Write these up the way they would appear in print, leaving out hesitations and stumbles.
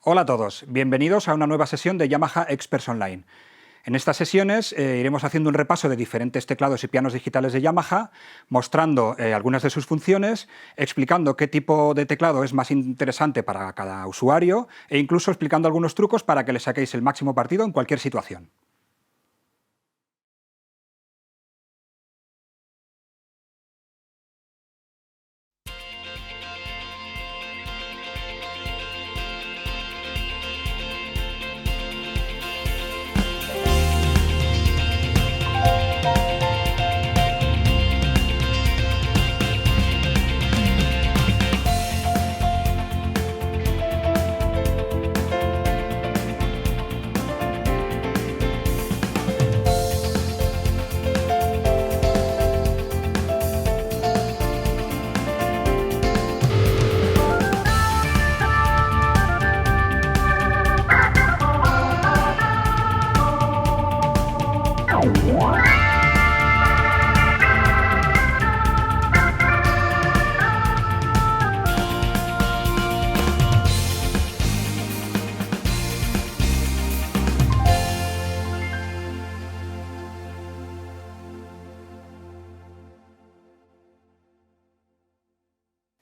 Hola a todos, bienvenidos a una nueva sesión de Yamaha Experts Online. En estas sesiones iremos haciendo un repaso de diferentes teclados y pianos digitales de Yamaha, mostrando algunas de sus funciones, explicando qué tipo de teclado es más interesante para cada usuario e incluso explicando algunos trucos para que le saquéis el máximo partido en cualquier situación.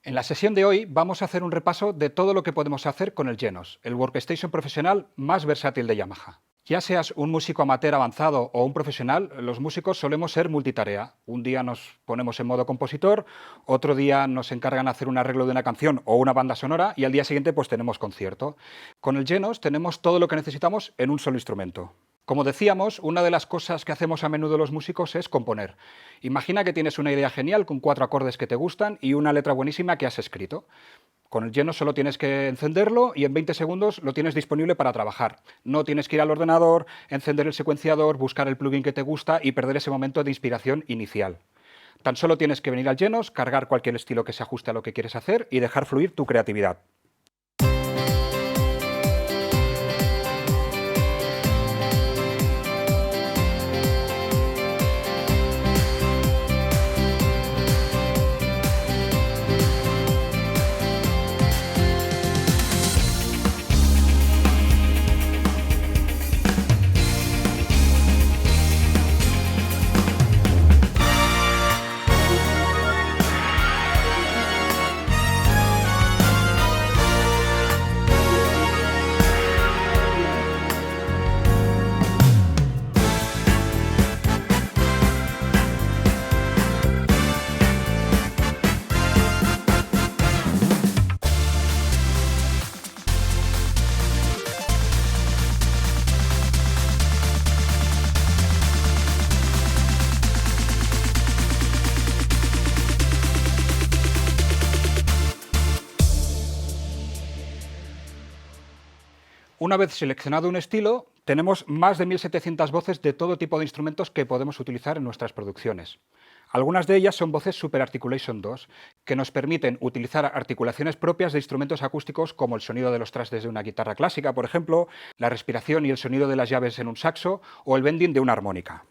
En la sesión de hoy vamos a hacer un repaso de todo lo que podemos hacer con el Genos, el workstation profesional más versátil de Yamaha. Ya seas un músico amateur avanzado o un profesional, los músicos solemos ser multitarea. Un día nos ponemos en modo compositor, otro día nos encargan hacer un arreglo de una canción o una banda sonora y al día siguiente pues tenemos concierto. Con el Genos tenemos todo lo que necesitamos en un solo instrumento. Como decíamos, una de las cosas que hacemos a menudo los músicos es componer. Imagina que tienes una idea genial con 4 acordes que te gustan y una letra buenísima que has escrito. Con el Genos solo tienes que encenderlo y en 20 segundos lo tienes disponible para trabajar. No tienes que ir al ordenador, encender el secuenciador, buscar el plugin que te gusta y perder ese momento de inspiración inicial. Tan solo tienes que venir al Genos, cargar cualquier estilo que se ajuste a lo que quieres hacer y dejar fluir tu creatividad. Una vez seleccionado un estilo, tenemos más de 1700 voces de todo tipo de instrumentos que podemos utilizar en nuestras producciones. Algunas de ellas son voces Super Articulation 2, que nos permiten utilizar articulaciones propias de instrumentos acústicos como el sonido de los trastes de una guitarra clásica, por ejemplo, la respiración y el sonido de las llaves en un saxo o el bending de una armónica.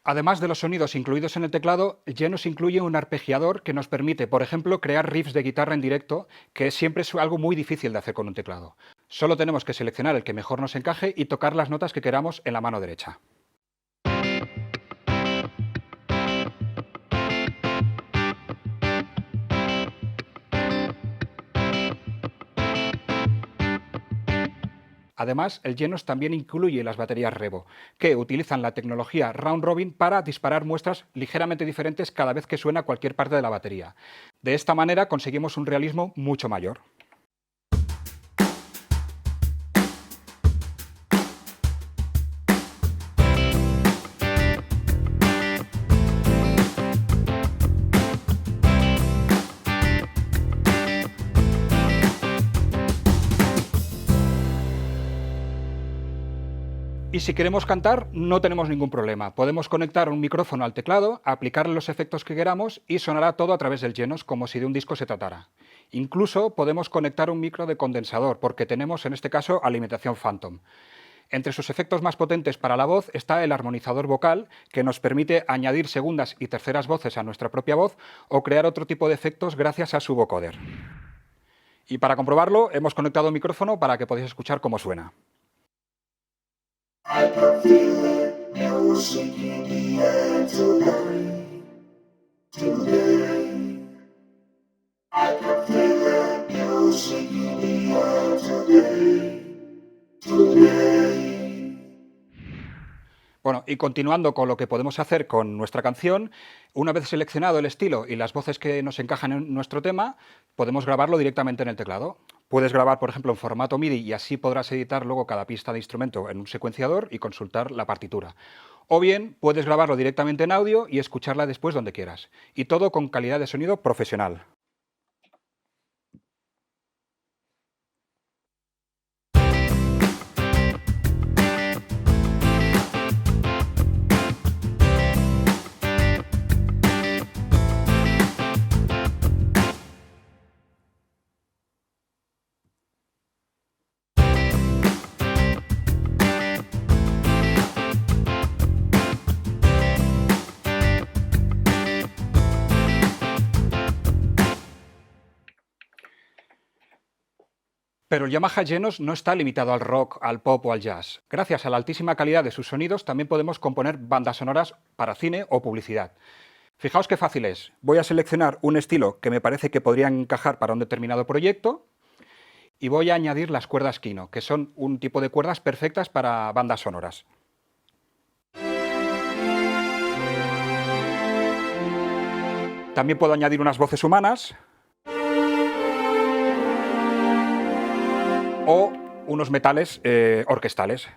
Además de los sonidos incluidos en el teclado, Genos incluye un arpegiador que nos permite, por ejemplo, crear riffs de guitarra en directo, que siempre es algo muy difícil de hacer con un teclado. Solo tenemos que seleccionar el que mejor nos encaje y tocar las notas que queramos en la mano derecha. Además, el Genos también incluye las baterías Revo, que utilizan la tecnología Round Robin para disparar muestras ligeramente diferentes cada vez que suena cualquier parte de la batería. De esta manera conseguimos un realismo mucho mayor. Y si queremos cantar, no tenemos ningún problema. Podemos conectar un micrófono al teclado, aplicarle los efectos que queramos y sonará todo a través del Genos, como si de un disco se tratara. Incluso podemos conectar un micro de condensador, porque tenemos en este caso alimentación Phantom. Entre sus efectos más potentes para la voz está el armonizador vocal, que nos permite añadir segundas y terceras voces a nuestra propia voz o crear otro tipo de efectos gracias a su vocoder. Y para comprobarlo, hemos conectado un micrófono para que podáis escuchar cómo suena. I can feel it, music in the air today, today. I can feel it, music in the air today, today. Bueno, y continuando con lo que podemos hacer con nuestra canción, una vez seleccionado el estilo y las voces que nos encajan en nuestro tema, podemos grabarlo directamente en el teclado. Puedes grabar, por ejemplo, en formato MIDI y así podrás editar luego cada pista de instrumento en un secuenciador y consultar la partitura. O bien, puedes grabarlo directamente en audio y escucharla después donde quieras. Y todo con calidad de sonido profesional. Pero el Yamaha Genos no está limitado al rock, al pop o al jazz. Gracias a la altísima calidad de sus sonidos también podemos componer bandas sonoras para cine o publicidad. Fijaos qué fácil es. Voy a seleccionar un estilo que me parece que podría encajar para un determinado proyecto y voy a añadir las cuerdas Kino, que son un tipo de cuerdas perfectas para bandas sonoras. También puedo añadir unas voces humanas o unos metales orquestales.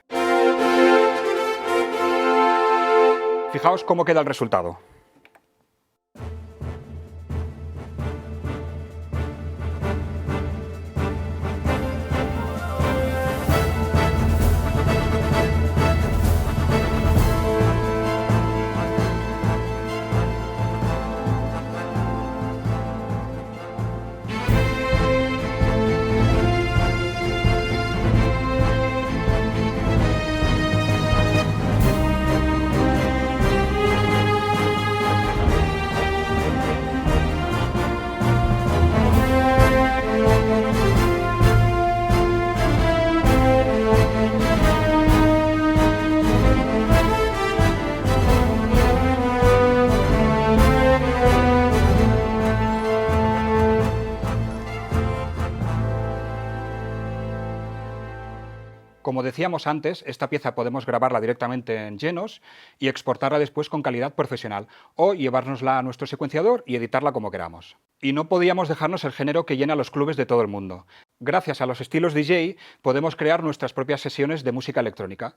Fijaos cómo queda el resultado. Como decíamos antes, esta pieza podemos grabarla directamente en Genos y exportarla después con calidad profesional, o llevárnosla a nuestro secuenciador y editarla como queramos. Y no podíamos dejarnos el género que llena los clubes de todo el mundo. Gracias a los estilos DJ podemos crear nuestras propias sesiones de música electrónica.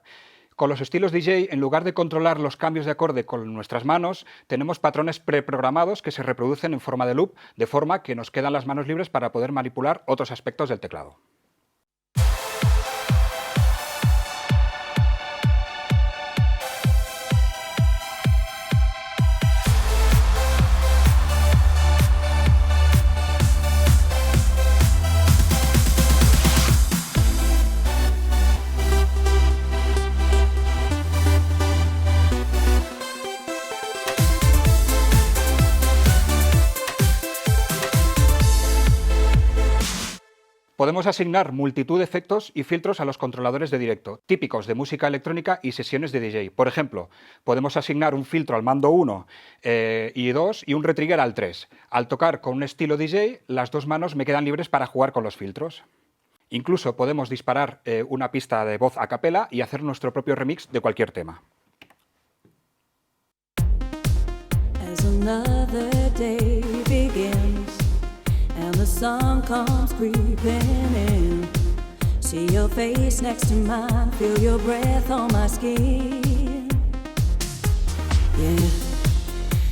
Con los estilos DJ, en lugar de controlar los cambios de acorde con nuestras manos, tenemos patrones preprogramados que se reproducen en forma de loop, de forma que nos quedan las manos libres para poder manipular otros aspectos del teclado. Podemos asignar multitud de efectos y filtros a los controladores de directo, típicos de música electrónica y sesiones de DJ. Por ejemplo, podemos asignar un filtro al mando 1 y 2 y un retrigger al 3. Al tocar con un estilo DJ, las dos manos me quedan libres para jugar con los filtros. Incluso podemos disparar una pista de voz a capela y hacer nuestro propio remix de cualquier tema. As another day begins and the sun comes creeping in, see your face next to mine, feel your breath on my skin. Yeah,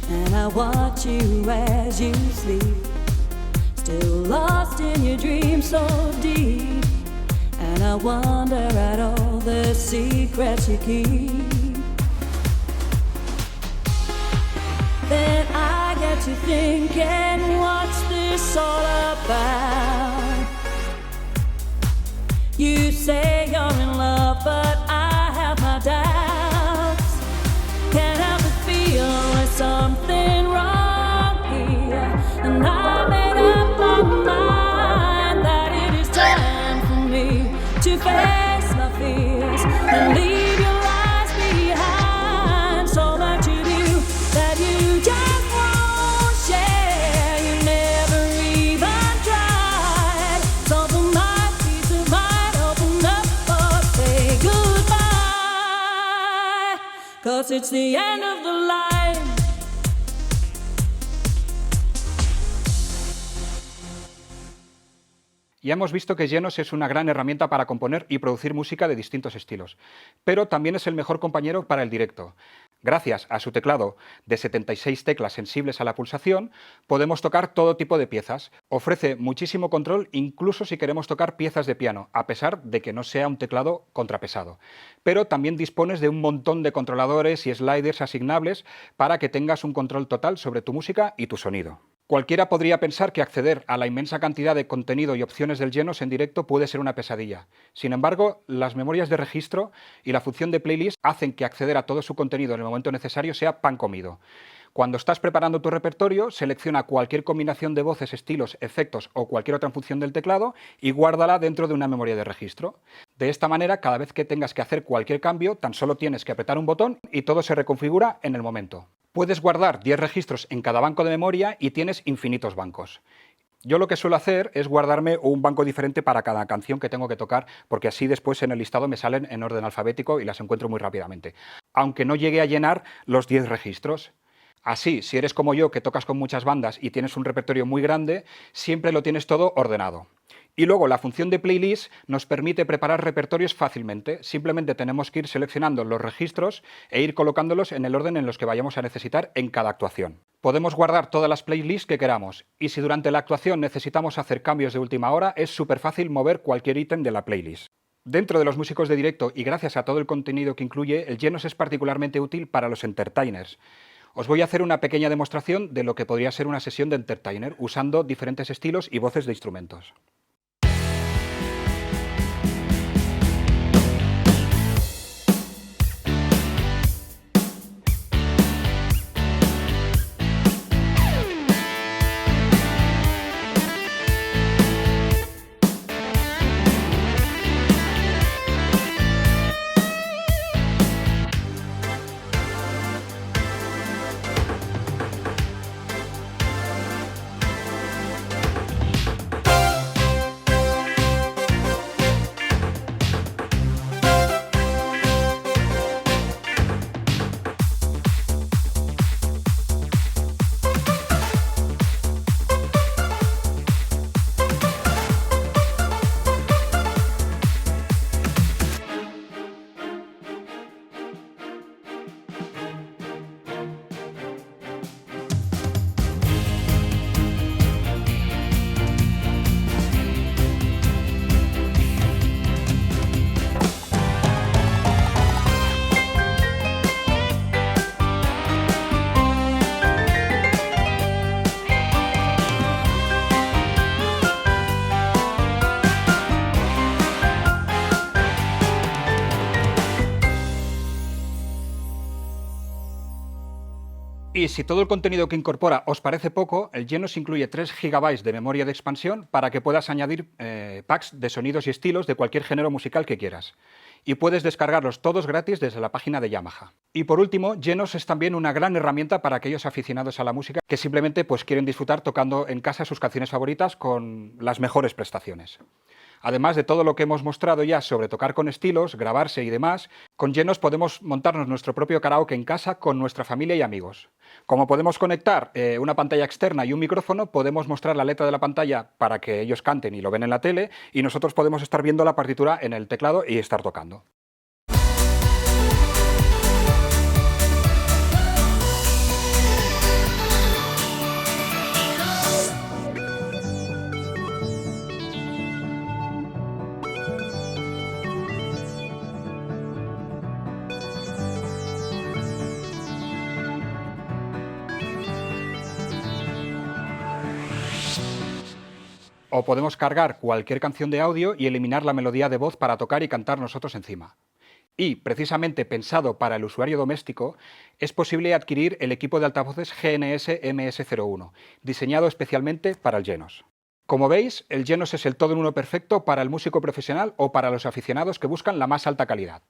and I watch you as you sleep, still lost in your dreams so deep, and I wonder at all the secrets you keep. Then I get to thinking, what's this all about? You say you're in love, but I have my doubts. Can't help but feel there's something wrong here, and I made up my mind that it is time for me to face my fears and leave your lies behind. So much of you that you just won't share, you never even tried. So for my peace of mind, open up or say goodbye, 'cause it's the end of the line. Ya hemos visto que Genos es una gran herramienta para componer y producir música de distintos estilos, pero también es el mejor compañero para el directo. Gracias a su teclado de 76 teclas sensibles a la pulsación, podemos tocar todo tipo de piezas. Ofrece muchísimo control incluso si queremos tocar piezas de piano, a pesar de que no sea un teclado contrapesado. Pero también dispones de un montón de controladores y sliders asignables para que tengas un control total sobre tu música y tu sonido. Cualquiera podría pensar que acceder a la inmensa cantidad de contenido y opciones del Genos en directo puede ser una pesadilla. Sin embargo, las memorias de registro y la función de playlist hacen que acceder a todo su contenido en el momento necesario sea pan comido. Cuando estás preparando tu repertorio, selecciona cualquier combinación de voces, estilos, efectos o cualquier otra función del teclado y guárdala dentro de una memoria de registro. De esta manera, cada vez que tengas que hacer cualquier cambio, tan solo tienes que apretar un botón y todo se reconfigura en el momento. Puedes guardar 10 registros en cada banco de memoria y tienes infinitos bancos. Yo lo que suelo hacer es guardarme un banco diferente para cada canción que tengo que tocar, porque así después en el listado me salen en orden alfabético y las encuentro muy rápidamente, aunque no llegue a llenar los 10 registros. Así, si eres como yo, que tocas con muchas bandas y tienes un repertorio muy grande, siempre lo tienes todo ordenado. Y luego la función de playlist nos permite preparar repertorios fácilmente. Simplemente tenemos que ir seleccionando los registros e ir colocándolos en el orden en los que vayamos a necesitar en cada actuación. Podemos guardar todas las playlists que queramos, y si durante la actuación necesitamos hacer cambios de última hora, es súper fácil mover cualquier ítem de la playlist. Dentro de los músicos de directo y gracias a todo el contenido que incluye, el Genos es particularmente útil para los entertainers. Os voy a hacer una pequeña demostración de lo que podría ser una sesión de entertainer usando diferentes estilos y voces de instrumentos. Y si todo el contenido que incorpora os parece poco, el Genos incluye 3 GB de memoria de expansión para que puedas añadir packs de sonidos y estilos de cualquier género musical que quieras. Y puedes descargarlos todos gratis desde la página de Yamaha. Y por último, Genos es también una gran herramienta para aquellos aficionados a la música que simplemente quieren disfrutar tocando en casa sus canciones favoritas con las mejores prestaciones. Además de todo lo que hemos mostrado ya sobre tocar con estilos, grabarse y demás, con Genos podemos montarnos nuestro propio karaoke en casa con nuestra familia y amigos. Como podemos conectar una pantalla externa y un micrófono, podemos mostrar la letra de la pantalla para que ellos canten y lo ven en la tele, y nosotros podemos estar viendo la partitura en el teclado y estar tocando. O podemos cargar cualquier canción de audio y eliminar la melodía de voz para tocar y cantar nosotros encima. Y, precisamente pensado para el usuario doméstico, es posible adquirir el equipo de altavoces GNS MS01, diseñado especialmente para el Genos. Como veis, el Genos es el todo en uno perfecto para el músico profesional o para los aficionados que buscan la más alta calidad.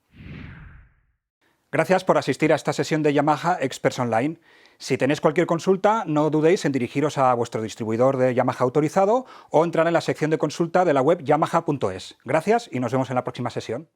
Gracias por asistir a esta sesión de Yamaha Experts Online. Si tenéis cualquier consulta, no dudéis en dirigiros a vuestro distribuidor de Yamaha autorizado o entrar en la sección de consulta de la web yamaha.es. Gracias y nos vemos en la próxima sesión.